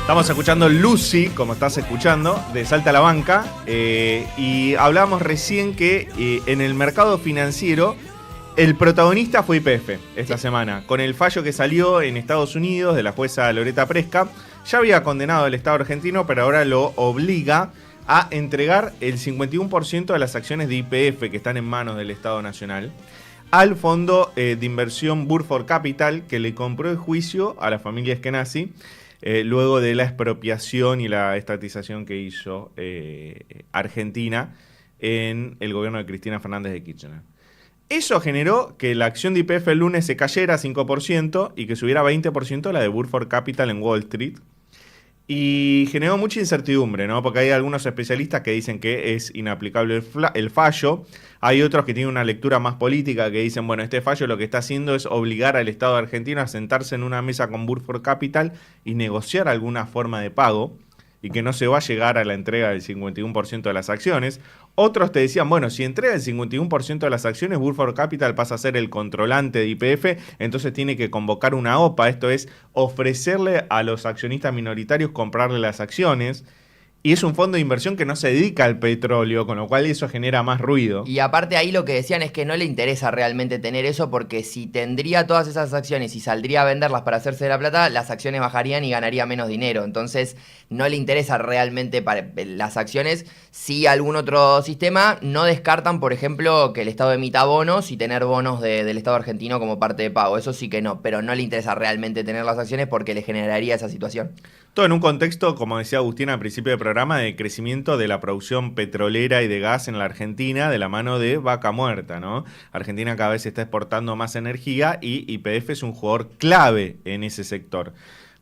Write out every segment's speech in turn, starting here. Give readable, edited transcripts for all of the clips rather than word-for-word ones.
Estamos escuchando Lucy, como estás escuchando, de Salta a la Banca, y hablábamos recién que en el mercado financiero el protagonista fue YPF esta semana. Con el fallo que salió en Estados Unidos de la jueza Loretta Presca, ya había condenado al Estado argentino, pero ahora lo obliga a entregar el 51% de las acciones de YPF que están en manos del Estado Nacional al fondo de inversión Burford Capital, que le compró el juicio a la familia Eskenazi, luego de la expropiación y la estatización que hizo Argentina en el gobierno de Cristina Fernández de Kirchner. Eso generó que la acción de YPF el lunes se cayera 5% y que subiera 20% la de Burford Capital en Wall Street. Y generó mucha incertidumbre, ¿no? Porque hay algunos especialistas que dicen que es inaplicable el fallo. Hay otros que tienen una lectura más política que dicen, bueno, este fallo lo que está haciendo es obligar al Estado argentino a sentarse en una mesa con Burford Capital y negociar alguna forma de pago y que no se va a llegar a la entrega del 51% de las acciones. Otros te decían, bueno, si entrega el 51% de las acciones, Burford Capital pasa a ser el controlante de YPF, entonces tiene que convocar una OPA, esto es, ofrecerle a los accionistas minoritarios comprarle las acciones. Y es un fondo de inversión que no se dedica al petróleo, con lo cual eso genera más ruido. Y aparte ahí lo que decían es que no le interesa realmente tener eso porque si tendría todas esas acciones y saldría a venderlas para hacerse de la plata, las acciones bajarían y ganaría menos dinero. Entonces no le interesa realmente para las acciones. Si algún otro sistema no descartan, por ejemplo, que el Estado emita bonos y tener bonos del Estado argentino como parte de pago. Eso sí que no, pero no le interesa realmente tener las acciones porque le generaría esa situación. Todo en un contexto, como decía Agustín al principio del programa, de crecimiento de la producción petrolera y de gas en la Argentina de la mano de Vaca Muerta, ¿no? Argentina cada vez está exportando más energía y YPF es un jugador clave en ese sector.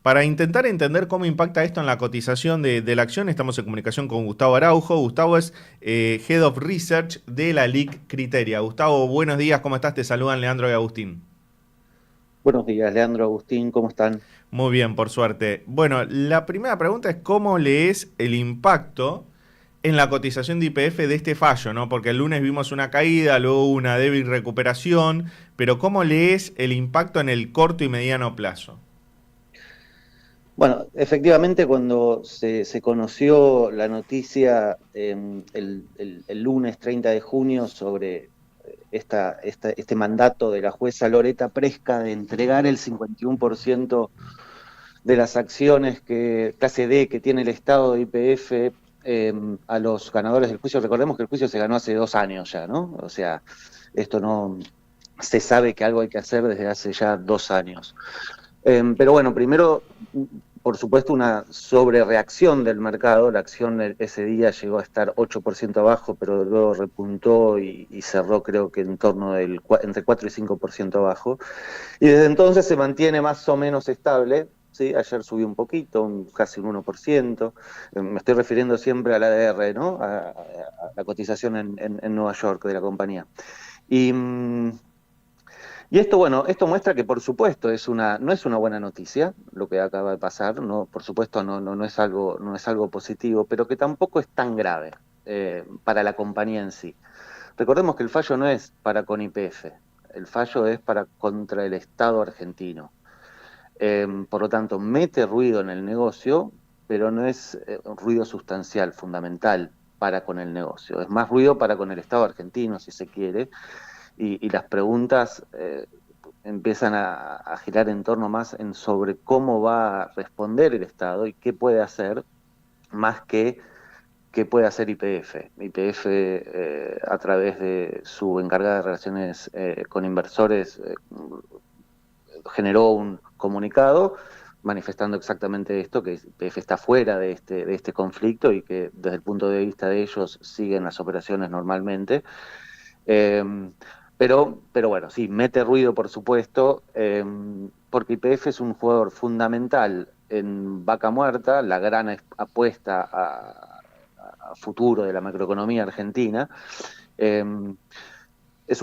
Para intentar entender cómo impacta esto en la cotización de la acción, estamos en comunicación con Gustavo Araujo. Gustavo es Head of Research de la LIC Criteria. Gustavo, buenos días, ¿cómo estás? Te saludan Leandro y Agustín. Buenos días, Leandro, Agustín, ¿cómo están? Muy bien, por suerte. Bueno, la primera pregunta es cómo lees el impacto en la cotización de YPF de este fallo, ¿no? Porque el lunes vimos una caída, luego una débil recuperación, pero ¿cómo lees el impacto en el corto y mediano plazo? Bueno, efectivamente cuando se conoció la noticia el lunes 30 de junio sobre este mandato de la jueza Loretta Presca de entregar el 51% de las acciones clase D que tiene el Estado de YPF a los ganadores del juicio. Recordemos que el juicio se ganó hace 2 años ya, ¿no? O sea, esto no se sabe que algo hay que hacer desde hace ya 2 años. Pero bueno, primero, por supuesto, una sobrereacción del mercado. La acción ese día llegó a estar 8% abajo, pero luego repuntó y cerró creo que en torno entre 4 y 5% abajo. Y desde entonces se mantiene más o menos estable. ¿Sí? Ayer subió un poquito, casi un 1%. Me estoy refiriendo siempre a la ADR, ¿no? A la cotización en Nueva York de la compañía. Y esto, bueno, esto muestra que por supuesto no es una buena noticia lo que acaba de pasar, no, por supuesto no es algo positivo, pero que tampoco es tan grave para la compañía en sí. Recordemos que el fallo no es para con YPF, el fallo es contra el Estado argentino. Por lo tanto, mete ruido en el negocio, pero no es ruido sustancial, fundamental para con el negocio. Es más ruido para con el Estado argentino, si se quiere. Y las preguntas empiezan a girar en torno más sobre cómo va a responder el Estado y qué puede hacer, más que qué puede hacer YPF. YPF, a través de su encargada de relaciones con inversores, generó un comunicado manifestando exactamente esto, que YPF está fuera de este conflicto y que desde el punto de vista de ellos siguen las operaciones normalmente. Pero bueno, sí, mete ruido, por supuesto, porque YPF es un jugador fundamental en Vaca Muerta, la gran apuesta a futuro de la macroeconomía argentina. Es un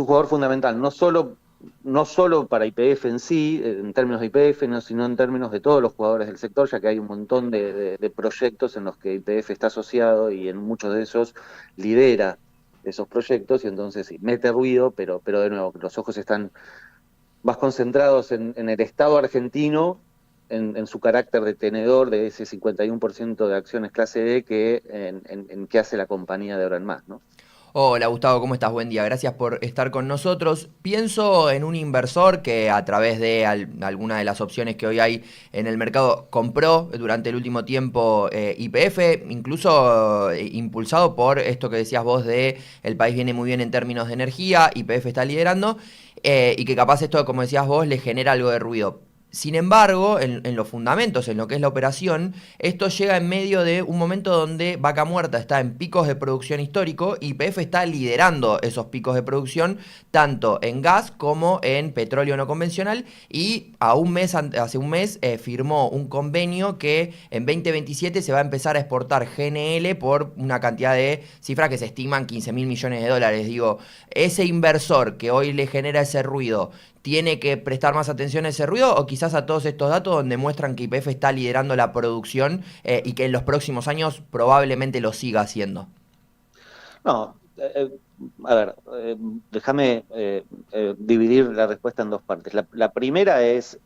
jugador fundamental, no solo para YPF en sí, en términos de YPF, sino en términos de todos los jugadores del sector, ya que hay un montón de proyectos en los que YPF está asociado y en muchos de esos lidera esos proyectos, y entonces sí, mete ruido, pero de nuevo, los ojos están más concentrados en el Estado argentino en su carácter de tenedor de ese 51% de acciones clase D que en que hace la compañía de ahora en más, ¿no? Hola Gustavo, ¿cómo estás? Buen día, gracias por estar con nosotros. Pienso en un inversor que a través de alguna de las opciones que hoy hay en el mercado compró durante el último tiempo YPF, incluso impulsado por esto que decías vos de el país viene muy bien en términos de energía, YPF está liderando y que capaz esto, como decías vos, le genera algo de ruido. Sin embargo, en los fundamentos, en lo que es la operación, esto llega en medio de un momento donde Vaca Muerta está en picos de producción histórico y YPF está liderando esos picos de producción tanto en gas como en petróleo no convencional y hace un mes firmó un convenio que en 2027 se va a empezar a exportar GNL por una cantidad de cifras que se estiman 15 mil millones de dólares. Digo, ese inversor que hoy le genera ese ruido, ¿tiene que prestar más atención a ese ruido o quizás a todos estos datos donde muestran que YPF está liderando la producción y que en los próximos años probablemente lo siga haciendo? No, a ver, déjame dividir la respuesta en dos partes. La primera es,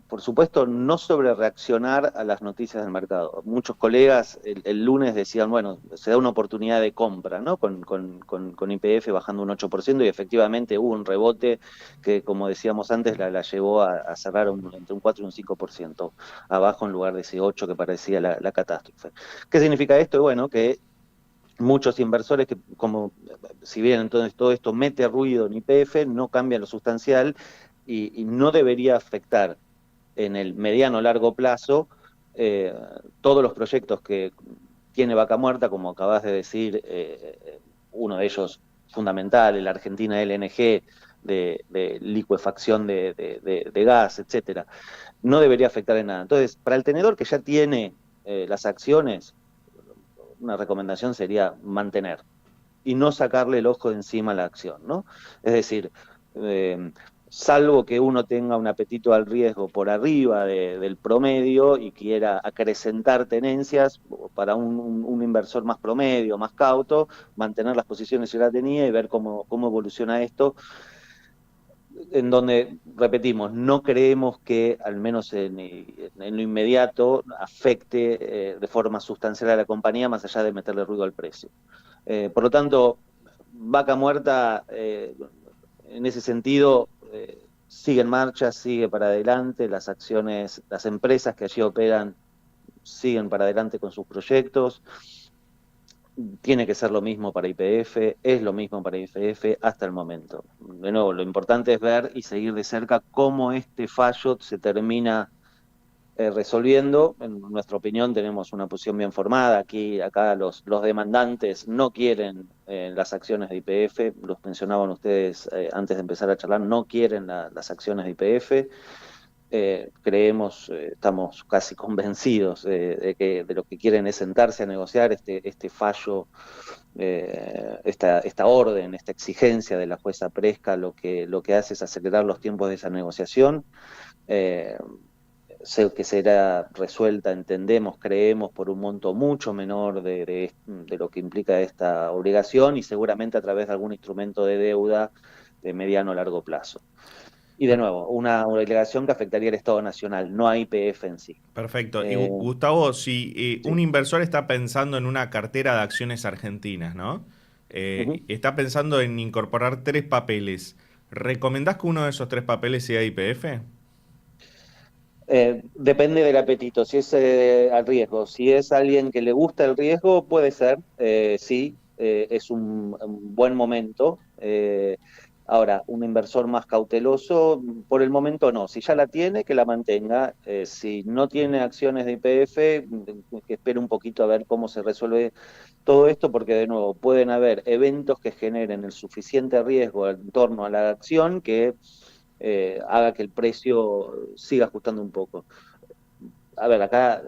por supuesto, no sobre reaccionar a las noticias del mercado. Muchos colegas el lunes decían, bueno, se da una oportunidad de compra, ¿no? Con YPF bajando un 8% y efectivamente hubo un rebote que, como decíamos antes, la llevó a cerrar entre un 4 y un 5% abajo en lugar de ese 8 que parecía la catástrofe. ¿Qué significa esto? Bueno, que muchos inversores que, como si bien entonces todo esto mete ruido en YPF, no cambia lo sustancial y no debería afectar en el mediano o largo plazo eh, todos los proyectos que tiene Vaca Muerta, como acabas de decir, uno de ellos fundamental, la Argentina LNG, de licuefacción de gas, etcétera, no debería afectar en nada. Entonces, para el tenedor que ya tiene las acciones, una recomendación sería mantener y no sacarle el ojo de encima a la acción, ¿no? Es decir, eh, salvo que uno tenga un apetito al riesgo por arriba del promedio y quiera acrecentar tenencias para un inversor más promedio, más cauto, mantener las posiciones que ya tenía y ver cómo evoluciona esto, en donde, repetimos, no creemos que, al menos en lo inmediato, afecte de forma sustancial a la compañía, más allá de meterle ruido al precio. Por lo tanto, Vaca Muerta, en ese sentido, sigue en marcha, sigue para adelante, las acciones, las empresas que allí operan siguen para adelante con sus proyectos. Tiene que ser lo mismo para YPF, es lo mismo para YPF hasta el momento. De nuevo, lo importante es ver y seguir de cerca cómo este fallo se termina resolviendo. En nuestra opinión tenemos una posición bien formada. Acá los demandantes no quieren las acciones de YPF, los mencionaban ustedes antes de empezar a charlar, no quieren las acciones de YPF. Creemos, estamos casi convencidos de lo que quieren es sentarse a negociar este fallo, esta orden, esta exigencia de la jueza Presca, lo que hace es acelerar los tiempos de esa negociación. Eh, Sé que será resuelta, entendemos, creemos, por un monto mucho menor de lo que implica esta obligación y seguramente a través de algún instrumento de deuda de mediano o largo plazo. Y de nuevo, una obligación que afectaría al Estado Nacional, no a YPF en sí. Perfecto. Y Eh, Gustavo, si un sí. inversor está pensando en una cartera de acciones argentinas, ¿no? Ujú. Está pensando en incorporar tres papeles. ¿Recomendás que uno de esos tres papeles sea YPF? Depende del apetito, si es al riesgo, si es alguien que le gusta el riesgo, puede ser, sí, es un buen momento. Ahora, un inversor más cauteloso, por el momento no, si ya la tiene, que la mantenga. Si no tiene acciones de YPF, que espere un poquito a ver cómo se resuelve todo esto, porque de nuevo pueden haber eventos que generen el suficiente riesgo en torno a la acción que haga que el precio siga ajustando un poco. A ver, acá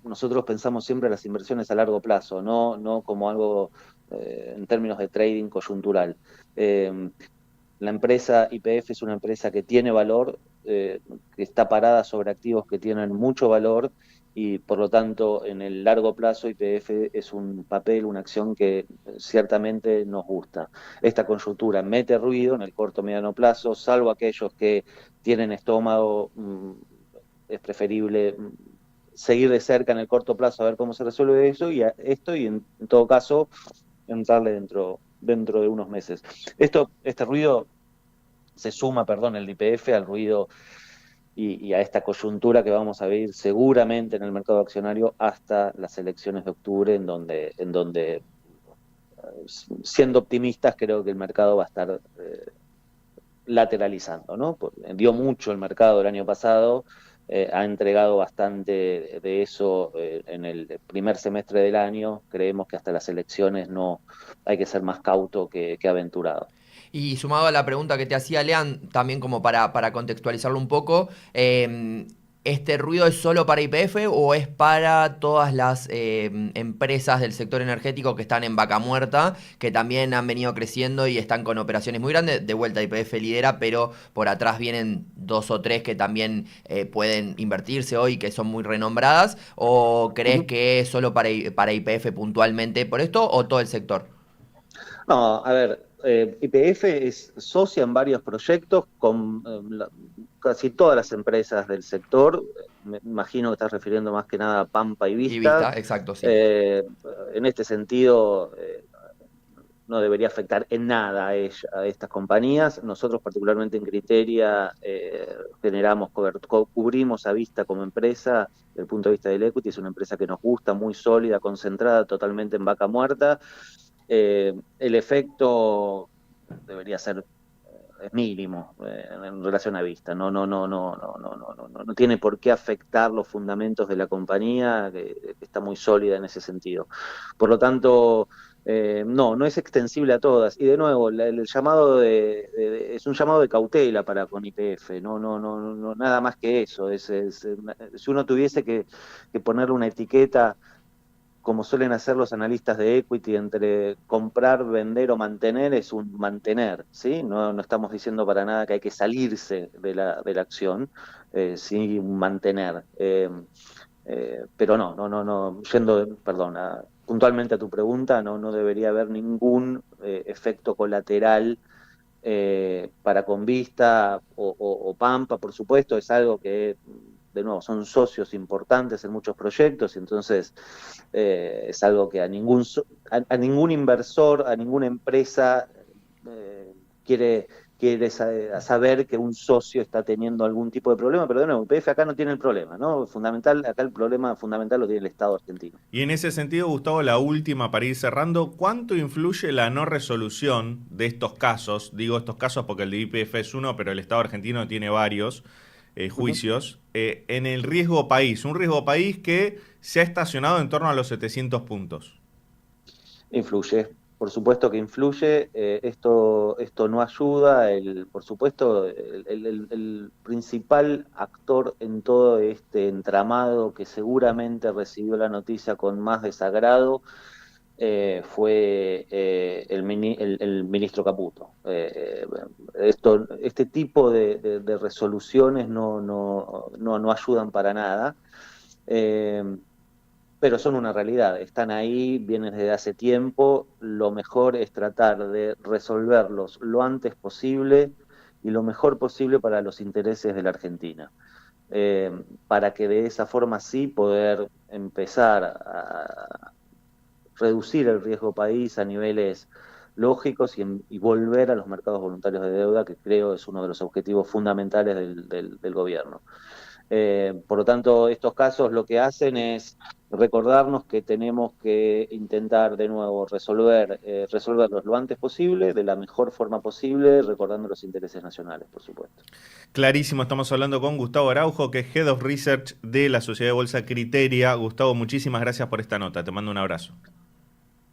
nosotros pensamos siempre en las inversiones a largo plazo, no como algo en términos de trading coyuntural. Eh, la empresa YPF es una empresa que tiene valor, que está parada sobre activos que tienen mucho valor y por lo tanto en el largo plazo YPF es un papel, una acción que ciertamente nos gusta. Esta coyuntura mete ruido en el corto o mediano plazo, salvo aquellos que tienen estómago preferible seguir de cerca en el corto plazo a ver cómo se resuelve eso y en todo caso entrarle dentro de unos meses. Este ruido se suma, el YPF al ruido y a esta coyuntura que vamos a vivir seguramente en el mercado accionario hasta las elecciones de octubre, en donde siendo optimistas, creo que el mercado va a estar lateralizando, ¿no? Dio mucho el mercado el año pasado, ha entregado bastante de eso en el primer semestre del año. Creemos que hasta las elecciones no hay que ser más cauto que aventurado. Y sumado a la pregunta que te hacía Lean, también como para contextualizarlo un poco, ¿este ruido es solo para YPF o es para todas las empresas del sector energético que están en vaca muerta, que también han venido creciendo y están con operaciones muy grandes? De vuelta YPF lidera, pero por atrás vienen 2 o 3 que también pueden invertirse hoy, que son muy renombradas. ¿O crees que es solo para YPF puntualmente por esto o todo el sector? No, a ver, YPF es socia en varios proyectos con casi todas las empresas del sector. Me imagino que estás refiriendo más que nada a Pampa y Vista. Y Vista, exacto, sí. En este sentido, no debería afectar en nada a estas compañías. Nosotros, particularmente en Criteria, cubrimos a Vista como empresa. Desde el punto de vista del equity, es una empresa que nos gusta, muy sólida, concentrada totalmente en vaca muerta. El efecto debería ser es mínimo en relación a Vista. No tiene por qué afectar los fundamentos de la compañía, que está muy sólida en ese sentido. Por lo tanto, no es extensible a todas. Y de nuevo, el llamado es un llamado de cautela para con YPF. No, nada más que eso. Si uno tuviese que ponerle una etiqueta, como suelen hacer los analistas de equity, entre comprar, vender o mantener, es un mantener, ¿sí? No estamos diciendo para nada que hay que salirse de la acción, sí, un mantener. Pero yendo, puntualmente a tu pregunta, no debería haber ningún efecto colateral para con Vista o Pampa, por supuesto. Es algo que, de nuevo, son socios importantes en muchos proyectos, y entonces es algo que a ningún inversor, a ninguna empresa quiere saber que un socio está teniendo algún tipo de problema, pero de nuevo, YPF acá no tiene el problema, ¿no? Acá el problema fundamental lo tiene el Estado argentino. Y en ese sentido, Gustavo, la última para ir cerrando, ¿cuánto influye la no resolución de estos casos? Digo estos casos porque el de YPF es uno, pero el Estado argentino tiene varios juicios, en el riesgo país, un riesgo país que se ha estacionado en torno a los 700 puntos. Influye, por supuesto que influye. Esto no ayuda. Por supuesto, el principal actor en todo este entramado, que seguramente recibió la noticia con más desagrado, fue el ministro Caputo. Este tipo de resoluciones no ayudan para nada, pero son una realidad, están ahí, vienen desde hace tiempo. Lo mejor es tratar de resolverlos lo antes posible y lo mejor posible para los intereses de la Argentina, para que de esa forma sí poder empezar a reducir el riesgo país a niveles lógicos y volver a los mercados voluntarios de deuda, que creo es uno de los objetivos fundamentales del gobierno. Por lo tanto, estos casos lo que hacen es recordarnos que tenemos que intentar de nuevo resolverlos lo antes posible, de la mejor forma posible, recordando los intereses nacionales, por supuesto. Clarísimo, estamos hablando con Gustavo Araujo, que es Head of Research de la Sociedad de Bolsa Criteria. Gustavo, muchísimas gracias por esta nota, te mando un abrazo.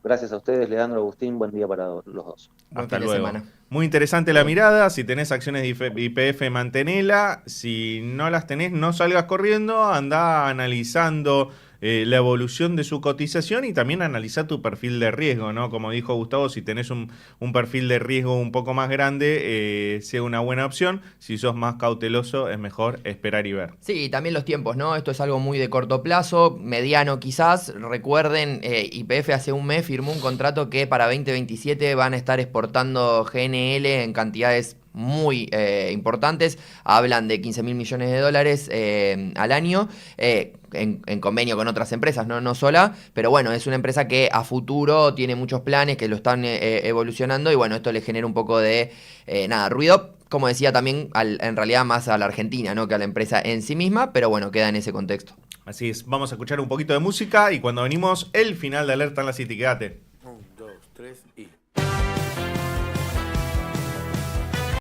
Gracias a ustedes, Leandro, Agustín, buen día para los dos. Hasta luego. Muy interesante la mirada. Si tenés acciones de YPF, mantenela. Si no las tenés, no salgas corriendo. Andá analizando la evolución de su cotización y también analizar tu perfil de riesgo, ¿no? Como dijo Gustavo, si tenés un perfil de riesgo un poco más grande, sea una buena opción. Si sos más cauteloso, es mejor esperar y ver. Sí, y también los tiempos, ¿no? Esto es algo muy de corto plazo, mediano quizás. Recuerden, YPF hace un mes firmó un contrato que para 2027 van a estar exportando GNL en cantidades muy importantes, hablan de 15.000 millones de dólares al año, en convenio con otras empresas, no sola, pero bueno, es una empresa que a futuro tiene muchos planes que lo están evolucionando y bueno, esto le genera un poco de ruido, como decía también, en realidad más a la Argentina, ¿no? Que a la empresa en sí misma, pero bueno, queda en ese contexto. Así es, vamos a escuchar un poquito de música y cuando venimos, el final de Alerta en la City, quédate. 1, 2, 3 y...